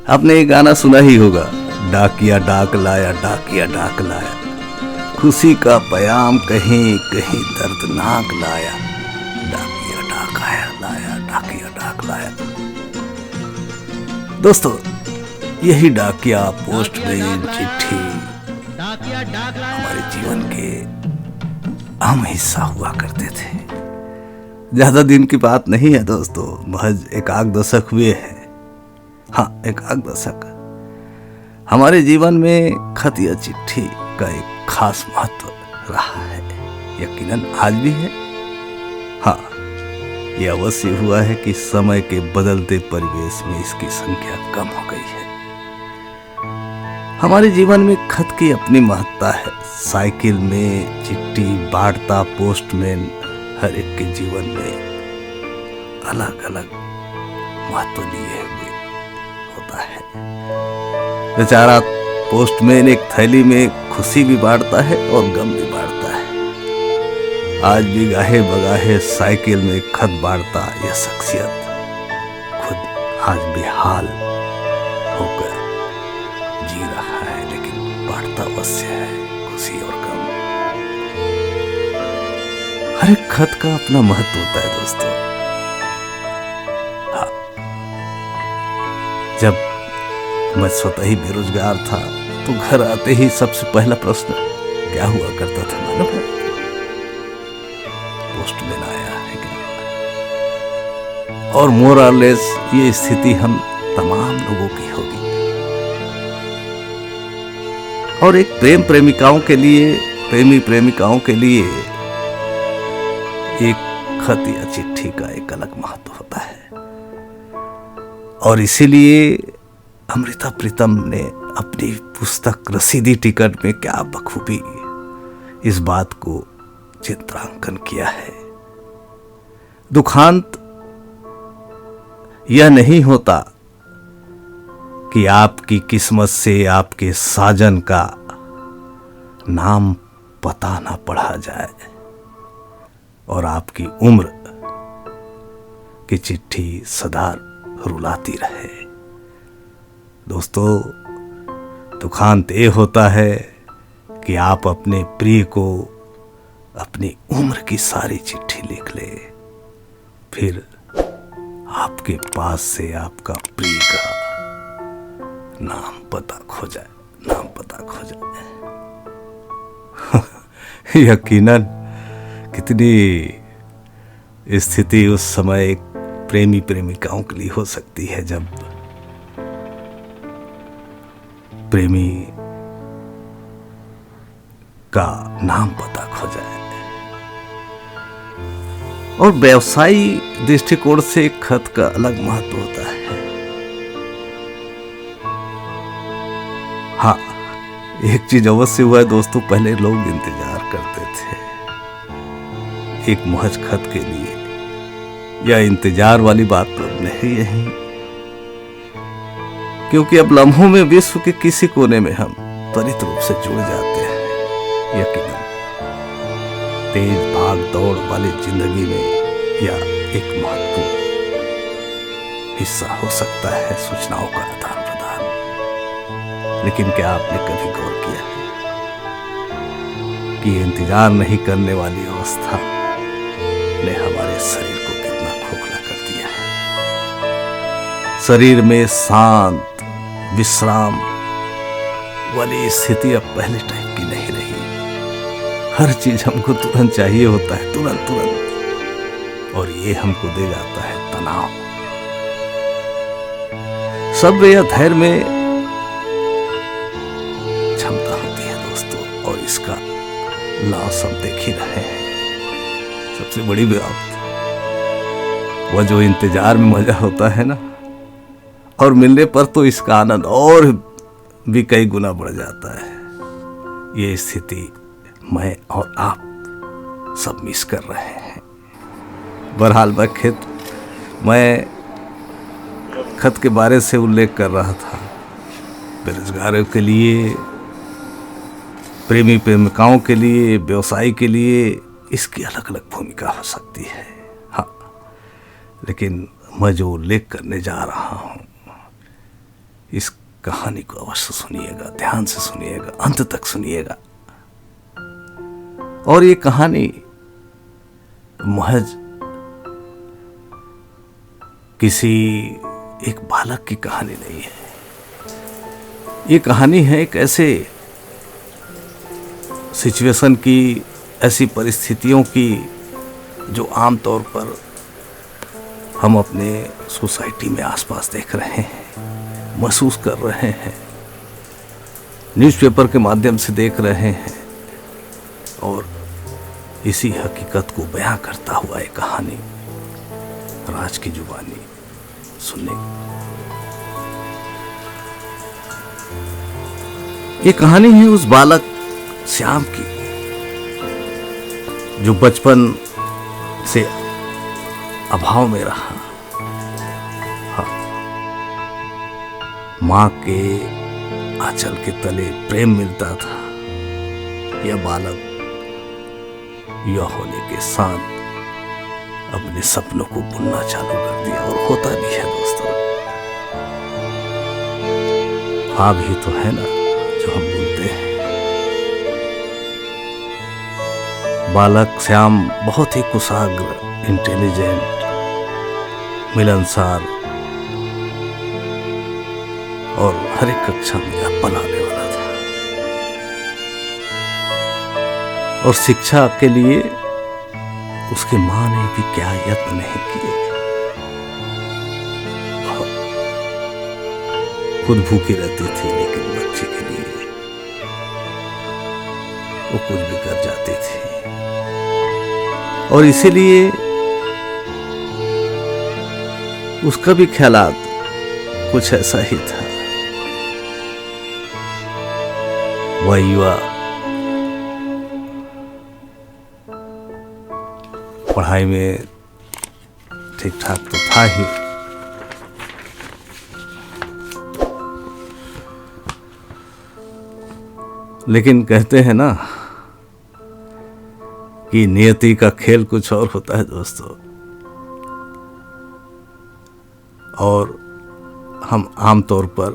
आपने ये गाना सुना ही होगा, डाकिया डाक लाया, डाकिया डाक लाया, खुशी का पैगाम कहीं कहीं दर्दनाक लाया, डाकिया डाक आया लाया, डाकिया डाक लाया। दोस्तों, यही डाकिया, पोस्टमैन, चिट्ठी हमारे जीवन के अहम हिस्सा हुआ करते थे। ज्यादा दिन की बात नहीं है दोस्तों, महज एक आध दशक हुए हैं। हाँ, एक आध दशक। हमारे जीवन में खत या चिट्ठी का एक खास महत्व रहा है, यकीनन आज भी है। हाँ, यह अवश्य हुआ है कि समय के बदलते परिवेश में इसकी संख्या कम हो गई है। हमारे जीवन में खत की अपनी महत्ता है। साइकिल में चिट्ठी बांटता पोस्टमैन हर एक के जीवन में अलग अलग महत्व लिए हुए होता है। बेचारा पोस्टमैन एक थैली में खुशी भी बांटता है और गम भी बांटता है। आज भी गाहे बगाहे साइकिल में खत बांटता यह शख्सियत खुद आज भी हाल होकर जी रहा है, लेकिन बांटता अवश्य है खुशी और गम। हर एक खत का अपना महत्व होता है दोस्तों। हाँ, जब मैं स्वतः ही बेरोजगार था तो घर आते ही सबसे पहला प्रश्न क्या हुआ करता था मालूम है? पोस्टमैन आया है क्या? और मोर और लेस ये स्थिति हम तमाम लोगों की होगी। और एक प्रेमी प्रेमिकाओं के लिए एक खत या चिट्ठी का एक अलग महत्व होता है। और इसीलिए अमृता प्रीतम ने अपनी पुस्तक रसीदी टिकट में क्या बखूबी इस बात को चित्रांकन किया है। दुखांत यह नहीं होता कि आपकी किस्मत से आपके साजन का नाम पता ना पढ़ा जाए और आपकी उम्र की चिट्ठी सदा रुलाती रहे। दोस्तों, दुखांत ये होता है कि आप अपने प्रिय को अपनी उम्र की सारी चिट्ठी लिख ले, फिर आपके पास से आपका प्रिय का नाम पता खो जाए। यकीनन कितनी स्थिति उस समय एक प्रेमी प्रेमिकाओं के लिए हो सकती है जब प्रेमी का नाम पता खो जाए। और व्यवसायी दृष्टिकोण से खत का अलग महत्व होता है। हाँ, एक चीज अवश्य हुआ है दोस्तों, पहले लोग इंतजार करते थे एक महज खत के लिए। यह इंतजार वाली बात तो नहीं है, क्योंकि अब लम्हों में विश्व के किसी कोने में हम त्वरित रूप से जुड़ जाते हैं। यकीनन तेज भाग दौड़ वाली जिंदगी में यह एक महत्वपूर्ण हिस्सा हो सकता है सूचनाओं का आदान प्रदान। लेकिन क्या आपने कभी गौर किया है कि इंतजार नहीं करने वाली अवस्था ने हमारे शरीर को कितना खोखला कर दिया है? शरीर में शांत विश्राम वाली स्थिति अब पहले टाइप की नहीं रही। हर चीज हमको तुरंत चाहिए होता है, तुरंत, और ये हमको दे जाता है तनाव। सब्र या धैर्य में क्षमता होती है दोस्तों, और इसका लॉस हम देख ही रहे हैं। सबसे बड़ी बात वह जो इंतजार में मजा होता है ना, और मिलने पर तो इसका आनंद और भी कई गुना बढ़ जाता है। ये स्थिति मैं और आप सब मिस कर रहे हैं। बहरहाल मैं खत के बारे से उल्लेख कर रहा था। बेरोजगारों के लिए, प्रेमी प्रेमिकाओं के लिए, व्यवसायी के लिए इसकी अलग अलग भूमिका हो सकती है। हाँ, लेकिन मैं जो उल्लेख करने जा रहा हूँ इस कहानी को अवश्य सुनिएगा, ध्यान से सुनिएगा, अंत तक सुनिएगा। और ये कहानी महज किसी एक बालक की कहानी नहीं है। ये कहानी है एक ऐसे सिचुएशन की, ऐसी परिस्थितियों की जो आमतौर पर हम अपने सोसाइटी में आसपास देख रहे हैं, महसूस कर रहे हैं, न्यूज़पेपर के माध्यम से देख रहे हैं। और इसी हकीकत को बयां करता हुआ एक कहानी राज की जुबानी सुनने। ये कहानी है उस बालक श्याम की जो बचपन से अभाव में रहा। हाँ, मां के आंचल के तले प्रेम मिलता था। यह बालक युवा होने के साथ अपने सपनों को बुनना चालू कर दिया, और होता भी है दोस्तों। ख्वाब ही तो है ना जो हम बुनते हैं। बालक श्याम बहुत ही कुशाग्र, इंटेलिजेंट, मिलनसार और हर एक कक्षा में अव्वल आने वाला था। और शिक्षा के लिए उसकी मां ने भी क्या यत्न नहीं किए। खुद भूखी रहती थी, लेकिन बच्चे के लिए वो कुछ भी कर जाती थी। और इसीलिए उसका भी ख्यालात कुछ ऐसा ही था। वह युवा पढ़ाई में ठीक ठाक तो था ही, लेकिन कहते हैं ना कि नियति का खेल कुछ और होता है दोस्तों। और हम आमतौर पर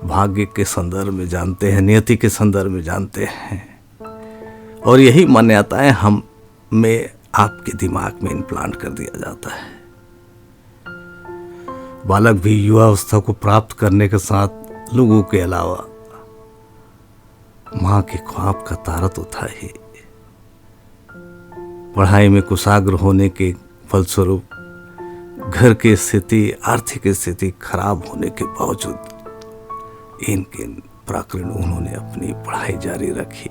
भाग्य के संदर्भ में जानते हैं, नियति के संदर्भ में जानते हैं, और यही मान्यताएं हम में आपके दिमाग में इम्प्लांट कर दिया जाता है। बालक भी युवावस्था को प्राप्त करने के साथ लोगों के अलावा मां के ख्वाब का तारा तो था ही। पढ़ाई में कुशाग्र होने के फलस्वरूप घर की स्थिति, आर्थिक स्थिति खराब होने के बावजूद इनके प्राकृण उन्होंने अपनी पढ़ाई जारी रखी,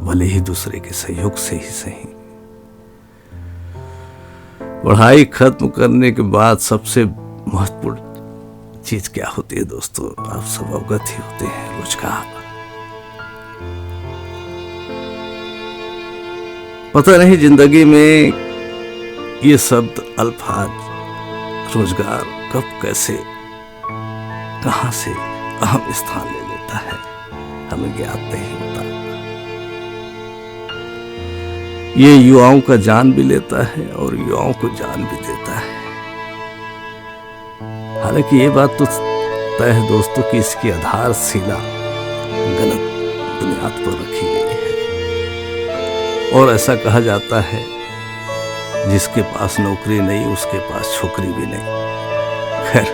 भले ही दूसरे के सहयोग से ही सही। पढ़ाई खत्म करने के बाद सबसे महत्वपूर्ण चीज क्या होती है दोस्तों, आप सब अवगत ही होते हैं, रोजगार। पता नहीं जिंदगी में ये शब्द, अल्फाज रोजगार कब, कैसे, कहां से अहम स्थान ले लेता है, हमें ज्ञात नहीं होता। ये युवाओं का जान भी लेता है और युवाओं को जान भी देता है। हालांकि ये बात तो तय है दोस्तों कि इसकी आधारशिला गलत बुनियाद पर रखी गई है। और ऐसा कहा जाता है जिसके पास नौकरी नहीं उसके पास छोकरी भी नहीं। खैर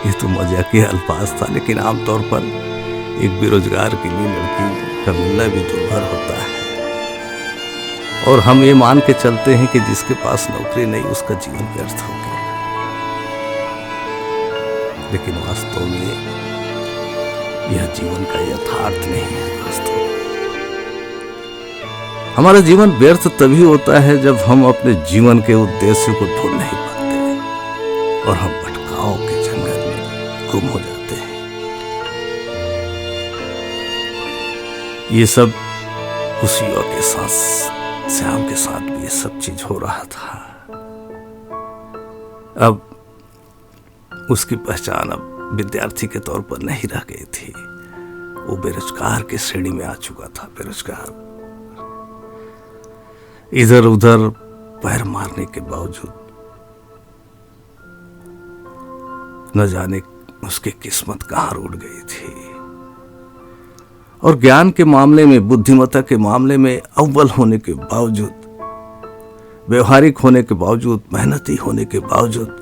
ये तो मजाकी अल्फाज था, लेकिन आमतौर पर एक बेरोजगार के लिए लड़की का मिलना भी दुर्भर होता है। और हम ये मान के चलते हैं कि जिसके पास नौकरी नहीं उसका जीवन व्यर्थ हो गया, लेकिन वास्तव में यह जीवन का यथार्थ नहीं है दोस्तों। हमारा जीवन व्यर्थ तभी होता है जब हम अपने जीवन के उद्देश्य को ढूंढ नहीं पाते और हम भटकाव के जंगल में गुम हो जाते हैं। ये सब उस युवा के साथ, श्याम के साथ भी ये सब चीज हो रहा था। अब उसकी पहचान अब विद्यार्थी के तौर पर नहीं रह गई थी, वो बेरोजगार की श्रेणी में आ चुका था। बेरोजगार, इधर उधर पैर मारने के बावजूद न जाने उसकी किस्मत कहाँ रूठ गई थी। और ज्ञान के मामले में, बुद्धिमत्ता के मामले में अव्वल होने के बावजूद, व्यवहारिक होने के बावजूद, मेहनती होने के बावजूद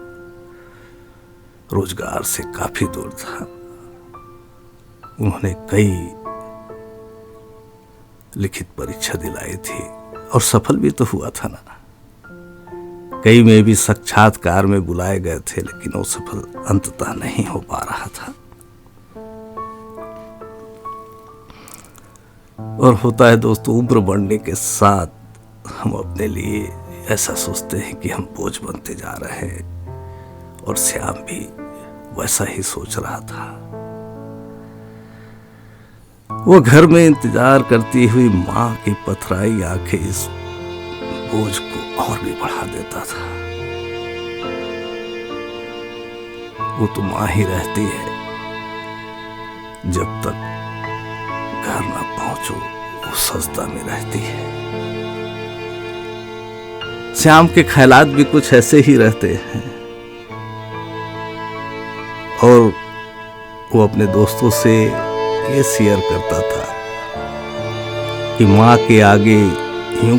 रोजगार से काफी दूर था। उन्होंने कई लिखित परीक्षा दिलाई थी और सफल भी तो हुआ था ना। कई में भी साक्षात्कार में बुलाए गए थे, लेकिन वो सफल अंततः नहीं हो पा रहा था। और होता है दोस्तों, उम्र बढ़ने के साथ हम अपने लिए ऐसा सोचते हैं कि हम बोझ बनते जा रहे हैं, और श्याम भी वैसा ही सोच रहा था। वो घर में इंतजार करती हुई मां की पथराई आंखें इस बोझ को और भी बढ़ा देता था। वो तो मां ही रहती है, जब तक घर न पहुंचो वो सजदा में रहती है। श्याम के ख्यालात भी कुछ ऐसे ही रहते हैं, और वो अपने दोस्तों से ये शेयर करता था कि मां के आगे यूं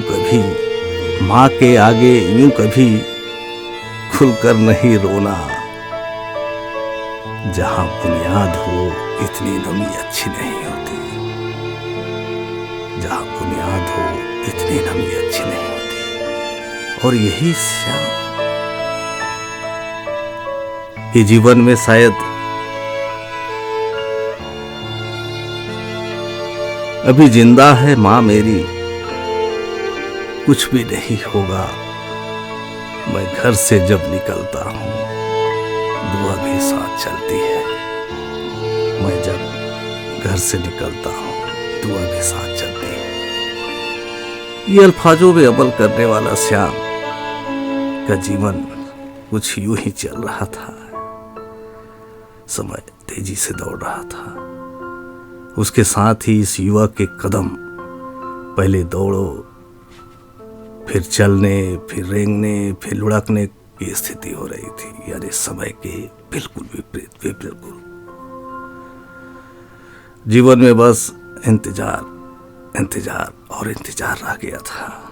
कभी खुलकर नहीं रोना, जहां बुनियाद हो इतनी नमी अच्छी नहीं होती, जहां बुनियाद हो इतनी नमी अच्छी नहीं होती। और यही श्याम के जीवन में शायद अभी जिंदा है मां मेरी, कुछ भी नहीं होगा, मैं घर से जब निकलता हूं दुआ भी साथ चलती है। मैं जब घर से निकलता हूं दुआ भी साथ चलती है। ये अल्फाजों में अमल करने वाला श्याम का जीवन कुछ यूं ही चल रहा था। समय तेजी से दौड़ रहा था, उसके साथ ही इस युवक के कदम पहले दौड़ो, फिर चलने, फिर रेंगने, फिर लुढ़कने की स्थिति हो रही थी। यानी समय के बिल्कुल विपरीत। बिल्कुल जीवन में बस इंतजार और इंतजार रह गया था।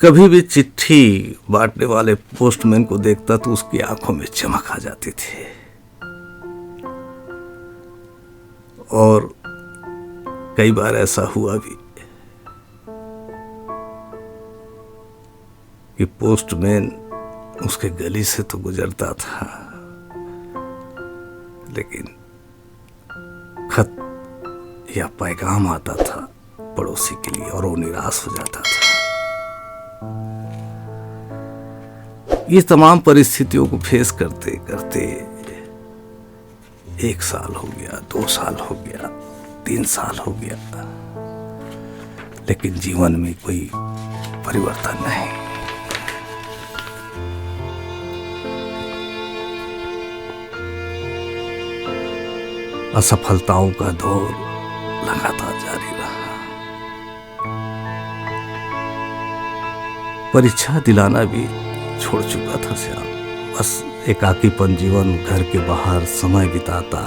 कभी भी चिट्ठी बांटने वाले पोस्टमैन को देखता तो उसकी आंखों में चमक आ जाती थी, और कई बार ऐसा हुआ भी कि पोस्टमैन उसके गली से तो गुजरता था, लेकिन खत या पैगाम आता था पड़ोसी के लिए, और वो निराश हो जाता था। ये तमाम परिस्थितियों को फेस करते करते 1 साल हो गया, 2 साल हो गया, 3 साल हो गया, लेकिन जीवन में कोई परिवर्तन नहीं। असफलताओं का दौर लगातार जारी रहा। परीक्षा दिलाना भी छोड़ चुका था श्याम। बस एकाकीपन जीवन, घर के बाहर समय बिताता।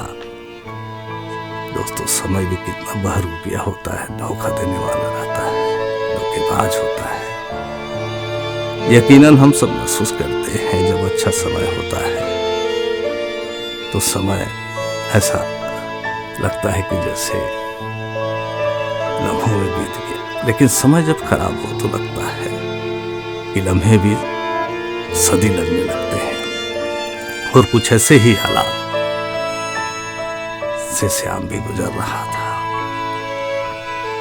दोस्तों, समय भी कितना बहरूपिया होता है, धोखा देने वाला रहता है, धोखेबाज होता है। यकीनन हम सब महसूस करते हैं, जब अच्छा समय होता है तो समय ऐसा लगता है कि जैसे लम्हों में बीत गया, लेकिन समय जब खराब हो तो लगता है कि लम्हे भी सदी लगने लगते हैं। और कुछ ऐसे ही हालात से श्याम भी गुजर रहा था।